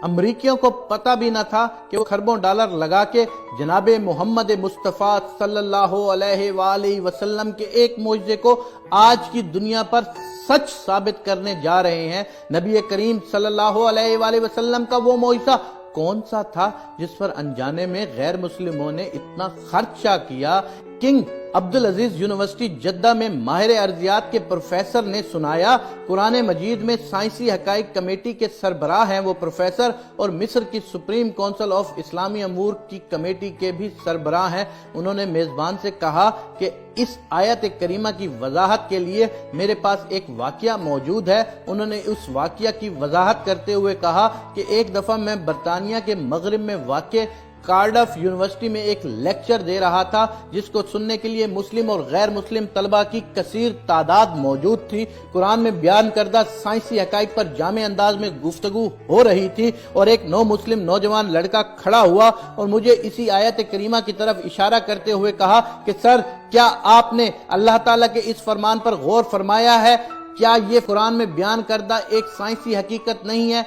امریکیوں کو پتہ بھی نہ تھا کہ وہ خربوں ڈالر لگا کے جناب محمد مصطفیٰ صلی اللہ علیہ وآلہ وسلم کے ایک معجزے کو آج کی دنیا پر سچ ثابت کرنے جا رہے ہیں۔ نبی کریم صلی اللہ علیہ وآلہ وسلم کا وہ معجزہ کون سا تھا جس پر انجانے میں غیر مسلموں نے اتنا خرچہ کیا؟ کنگ عبدالعزیز یونیورسٹی جدہ میں ماہر ارضیات کے پروفیسر نے سنایا، قرآن مجید میں سائنسی حقائق کمیٹی کے سربراہ ہیں وہ پروفیسر، اور مصر کی سپریم کونسل آف اسلامی امور کی کمیٹی کے بھی سربراہ ہیں۔ انہوں نے میزبان سے کہا کہ اس آیت کریمہ کی وضاحت کے لیے میرے پاس ایک واقعہ موجود ہے۔ انہوں نے اس واقعہ کی وضاحت کرتے ہوئے کہا کہ ایک دفعہ میں برطانیہ کے مغرب میں واقع کارڈف یونیورسٹی میں ایک لیکچر دے رہا تھا جس کو سننے کے لیے مسلم اور غیر مسلم طلبہ کی کثیر تعداد موجود تھی۔ قرآن میں بیان کردہ سائنسی حقائق پر جامع انداز میں گفتگو ہو رہی تھی، اور ایک نو مسلم نوجوان لڑکا کھڑا ہوا اور مجھے اسی آیت کریمہ کی طرف اشارہ کرتے ہوئے کہا کہ سر، کیا آپ نے اللہ تعالیٰ کے اس فرمان پر غور فرمایا ہے؟ کیا یہ قرآن میں بیان کردہ ایک سائنسی حقیقت نہیں ہے؟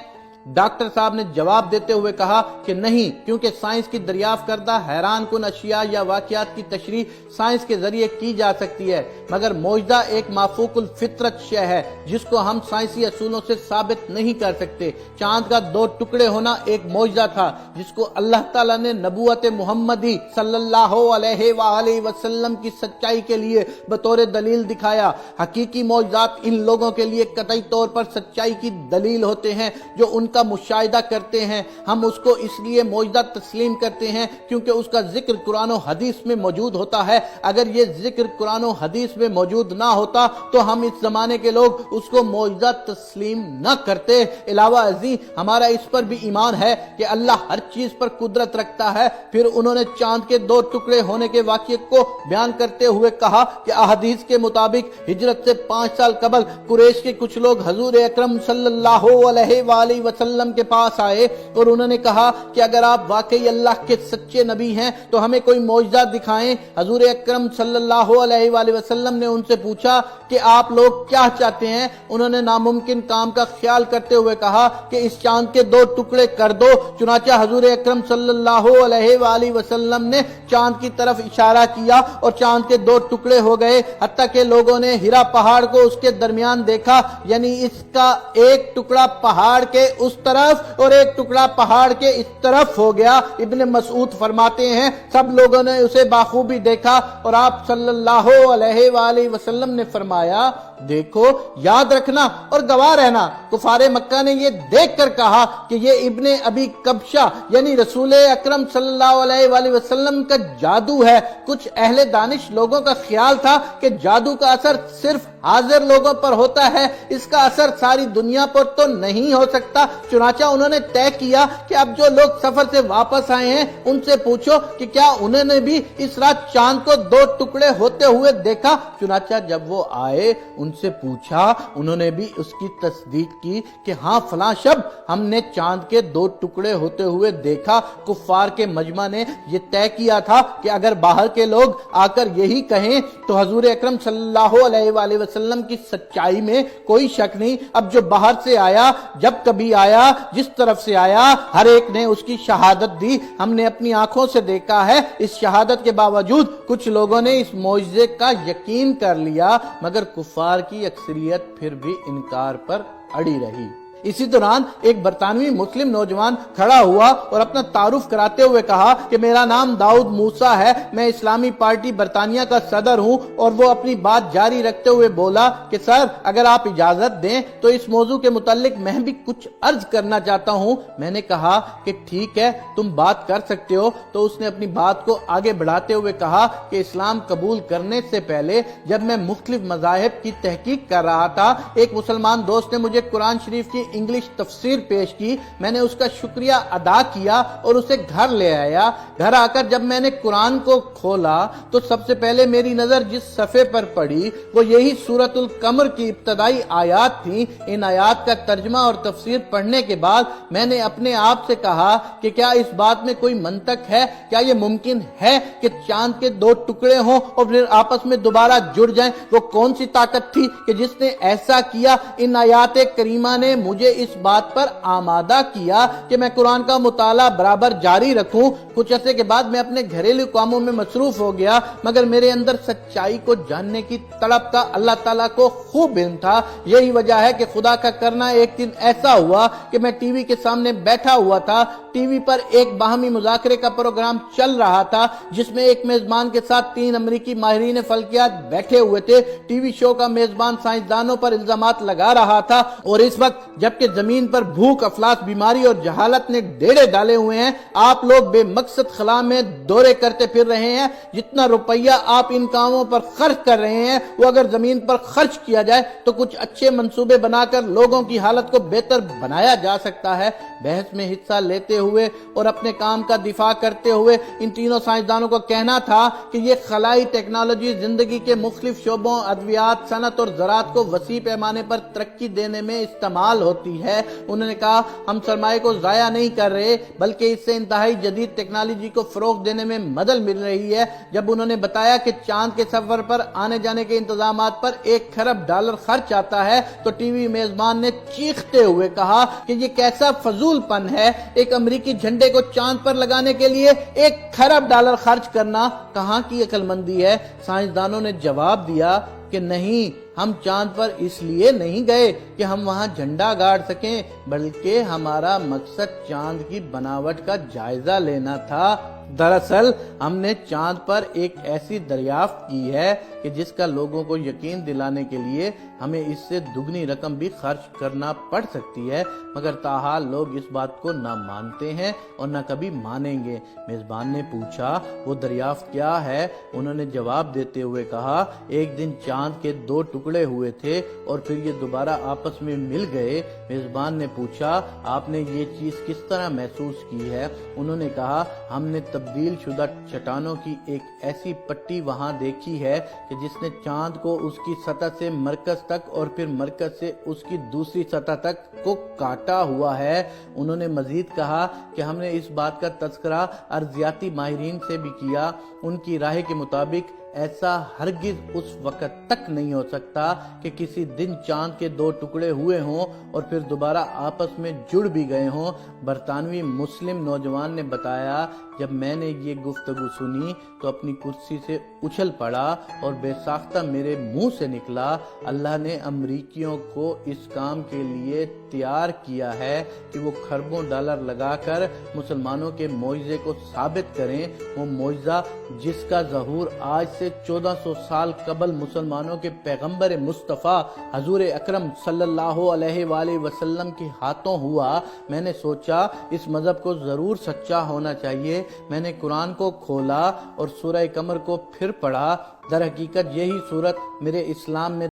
ڈاکٹر صاحب نے جواب دیتے ہوئے کہا کہ نہیں، کیونکہ سائنس کی دریافت کردہ حیران کن اشیاء یا واقعات کی تشریح سائنس کے ذریعے کی جا سکتی ہے، مگر معجزہ ایک مافوق الفطرت شے ہے جس کو ہم سائنسی اصولوں سے ثابت نہیں کر سکتے۔ چاند کا 2 ٹکڑے ہونا ایک معجزہ تھا جس کو اللہ تعالیٰ نے نبوت محمدی صلی اللہ علیہ وآلہ وسلم کی سچائی کے لیے بطور دلیل دکھایا۔ حقیقی معجزات ان لوگوں کے لیے قطعی طور پر سچائی کی دلیل ہوتے ہیں جو ان کا مشاہدہ کرتے ہیں۔ ہم اس کو اس لیے معجزہ تسلیم کرتے ہیں کیونکہ اس کا ذکر قرآن و حدیث میں موجود ہوتا ہے۔ اگر یہ ذکر قرآن و حدیث میں موجود نہ ہوتا تو ہم اس زمانے کے لوگ اس کو معجزہ تسلیم نہ کرتے۔ علاوہ ازیں ہمارا اس پر بھی ایمان ہے کہ اللہ ہر چیز پر قدرت رکھتا ہے۔ پھر انہوں نے چاند کے 2 ٹکڑے ہونے کے واقعے کو بیان کرتے ہوئے کہا کہ احادیث کے مطابق ہجرت سے 5 سال قبل قریش کے کچھ لوگ حضور اکرم صلی اللہ علیہ وآلہ وسلم کے پاس آئے اور انہوں نے کہا کہ اگر آپ واقعی اللہ کے سچے نبی ہیں تو ہمیں کوئی معجزہ دکھائیں۔ حضور اکرم صلی اللہ علیہ وآلہ وسلم نے ان سے پوچھا کہ آپ لوگ کیا چاہتے ہیں؟ انہوں نے ناممکن کام کا خیال کرتے ہوئے کہا کہ اس چاند کے 2 ٹکڑے کر دو۔ چنانچہ حضور اکرم صلی اللہ علیہ وآلہ وسلم نے چاند کی طرف اشارہ کیا اور چاند کے 2 ٹکڑے ہو گئے، حتیٰ کہ لوگوں نے ہیرا پہاڑ کو اس کے درمیان دیکھا، یعنی اس کا ایک ٹکڑا پہاڑ کے اس طرف اور ایک ٹکڑا پہاڑ کے اس طرف ہو گیا۔ ابن مسعود فرماتے ہیں سب لوگوں نے اسے باخوبی دیکھا اور آپ صلی اللہ علیہ وآلہ وسلم نے فرمایا دیکھو، یاد رکھنا اور گواہ رہنا، کفار مکہ نے یہ دیکھ کر کہا کہ یہ ابن ابی کبشہ یعنی رسول اکرم صلی اللہ علیہ وآلہ وسلم کا جادو ہے۔ کچھ اہل دانش لوگوں کا خیال تھا کہ جادو کا اثر صرف حاضر لوگوں پر ہوتا ہے، اس کا اثر ساری دنیا پر تو نہیں ہو سکتا۔ چنانچہ انہوں نے طے کیا کہ اب جو لوگ سفر سے واپس آئے ہیں ان سے پوچھو کہ کیا انہوں نے بھی اس رات چاند کو 2 ٹکڑے ہوتے ہوئے دیکھا؟ چنانچہ جب وہ آئے ان سے پوچھا، انہوں نے بھی اس کی تصدیق کی کہ ہاں فلاں شب ہم نے چاند کے 2 ٹکڑے ہوتے ہوئے دیکھا۔ کفار کے مجمع نے یہ طے کیا تھا کہ اگر باہر کے لوگ آ کر یہی کہیں تو حضور اکرم صلی اللہ علیہ وآلہ وسلم کی سچائی میں کوئی شک نہیں۔ اب جو باہر سے آیا، جب کبھی آیا، جس طرف سے آیا، ہر ایک نے اس کی شہادت دی۔ ہم نے اپنی آنکھوں سے دیکھا ہے۔ اس شہادت کے باوجود کچھ لوگوں نے اس معجزے کا یقین کر لیا، مگر کفار کی اکثریت پھر بھی انکار پر اڑی رہی۔ اسی دوران ایک برطانوی مسلم نوجوان کھڑا ہوا اور اپنا تعارف کراتے ہوئے کہا کہ میرا نام داؤد موسیٰ ہے، میں اسلامی پارٹی برطانیہ کا صدر ہوں، اور وہ اپنی بات جاری رکھتے ہوئے بولا کہ سر، اگر آپ اجازت دیں تو اس موضوع کے متعلق میں بھی کچھ عرض کرنا چاہتا ہوں۔ میں نے کہا کہ ٹھیک ہے، تم بات کر سکتے ہو۔ تو اس نے اپنی بات کو آگے بڑھاتے ہوئے کہا کہ اسلام قبول کرنے سے پہلے جب میں مختلف مذاہب کی تحقیق کر رہا تھا، ایک مسلمان دوست نے مجھے قرآن شریف کی انگلش تفسیر پیش کی، میں نے اس کا شکریہ ادا کیا اور اسے گھر لے آیا۔ گھر آ کر جب میں نے قرآن کو کھولا تو سب سے پہلے میری نظر جس صفحے پر پڑی وہ یہی سورۃ القمر کی ابتدائی آیات تھیں۔ ان آیات کا ترجمہ اور تفسیر پڑھنے کے بعد میں نے اپنے آپ سے کہا کہ کیا اس بات میں کوئی منطق ہے؟ کیا یہ ممکن ہے کہ چاند کے 2 ٹکڑے ہوں اور پھر آپس میں دوبارہ جڑ جائیں؟ وہ کون سی طاقت تھی کہ جس نے ایسا کیا؟ ان آیات کریمہ نے مجھے مجھے اس بات پر آمادہ کیا کہ میں قرآن کا مطالعہ برابر جاری رکھوں۔ کچھ عرصے کے بعد میں اپنے گھریلو کاموں میں مصروف ہو گیا، مگر میرے اندر سچائی کو جاننے کی تڑپ کا اللہ تعالیٰ کو خوب علم تھا۔ یہی وجہ ہے کہ خدا کا کرنا ایک دن ایسا ہوا کہ میں ٹی وی کے سامنے بیٹھا ہوا تھا۔ ٹی وی پر ایک باہمی مذاکرے کا پروگرام چل رہا تھا جس میں ایک میزبان کے ساتھ 3 امریکی ماہرین فلکیات بیٹھے ہوئے تھے۔ ٹی وی شو کا میزبان سائنسدانوں پر الزامات لگا رہا تھا، اور اس وقت جبکہ زمین پر بھوک، افلاس، بیماری اور جہالت نے ڈیرے ڈالے ہوئے ہیں، آپ لوگ بے مقصد خلا میں دورے کرتے پھر رہے ہیں۔ جتنا روپیہ آپ ان کاموں پر خرچ کر رہے ہیں وہ اگر زمین پر خرچ کیا جائے تو کچھ اچھے منصوبے بنا کر لوگوں کی حالت کو بہتر بنایا جا سکتا ہے۔ بحث میں حصہ لیتے ہوئے اور اپنے کام کا دفاع کرتے ہوئے ان تینوں سائنسدانوں کو کہنا تھا کہ یہ خلائی ٹیکنالوجی زندگی کے مختلف شعبوں، ادویات، صنعت اور زراعت کو وسیع پیمانے پر ترقی دینے میں استعمال ہوتی ہے۔ انہوں نے کہا ہم سرمایہ کو ضائع نہیں کر رہے بلکہ اس سے انتہائی جدید ٹیکنالوجی کو فروغ دینے میں مدد مل رہی ہے۔ جب انہوں نے بتایا کہ چاند کے سفر پر آنے جانے کے انتظامات پر $1 کھرب خرچ آتا ہے تو ٹی وی میزبان نے چیختے ہوئے کہا کہ یہ کیسا فضول پن ہے، ایک امریکی جھنڈے کو چاند پر لگانے کے لیے $1 کھرب خرچ کرنا کہاں کی عقل مندی ہے۔ سائنسدانوں نے جواب دیا کہ نہیں، ہم چاند پر اس لیے نہیں گئے کہ ہم وہاں جھنڈا گاڑ سکیں، بلکہ ہمارا مقصد چاند کی بناوٹ کا جائزہ لینا تھا۔ دراصل ہم نے چاند پر ایک ایسی دریافت کی ہے کہ جس کا لوگوں کو یقین دلانے کے لیے ہمیں اس سے دگنی رقم بھی خرچ کرنا پڑ سکتی ہے، مگر تاحال لوگ اس بات کو نہ مانتے ہیں اور نہ کبھی مانیں گے۔ میزبان نے پوچھا وہ دریافت کیا ہے؟ انہوں نے جواب دیتے ہوئے کہا ایک دن چاند کے 2 ٹکڑے ہوئے تھے اور پھر یہ دوبارہ آپس میں مل گئے۔ میزبان نے پوچھا آپ نے یہ چیز کس طرح محسوس کی ہے؟ انہوں نے کہا ہم نے تبدیل شدہ چٹانوں کی ایک ایسی پٹی وہاں دیکھی ہے کہ جس نے چاند کو اس کی سطح سے مرکز تک اور پھر مرکز سے اس کی دوسری سطح تک کو کاٹا ہوا ہے۔ انہوں نے مزید کہا کہ ہم نے اس بات کا تذکرہ ارضیاتی ماہرین سے بھی کیا، ان کی رائے کے مطابق ایسا ہرگز اس وقت تک نہیں ہو سکتا کہ کسی دن چاند کے 2 ٹکڑے ہوئے ہوں اور پھر دوبارہ آپس میں جڑ بھی گئے ہوں۔ برطانوی مسلم نوجوان نے بتایا جب میں نے یہ گفتگو سنی تو اپنی کرسی سے اچھل پڑا اور بے ساختہ میرے منہ سے نکلا اللہ نے امریکیوں کو اس کام کے لیے تیار کیا ہے کہ وہ کھربوں ڈالر لگا کر مسلمانوں کے معجزے کو ثابت کریں، وہ معجزہ جس کا ظہور آج سے 1400 سال قبل مسلمانوں کے پیغمبر مصطفیٰ حضور اکرم صلی اللہ علیہ وآلہ وسلم کے ہاتھوں ہوا۔ میں نے سوچا اس مذہب کو ضرور سچا ہونا چاہیے۔ میں نے قرآن کو کھولا اور سورہ قمر کو پھر پڑھا۔ در حقیقت یہی صورت میرے اسلام میں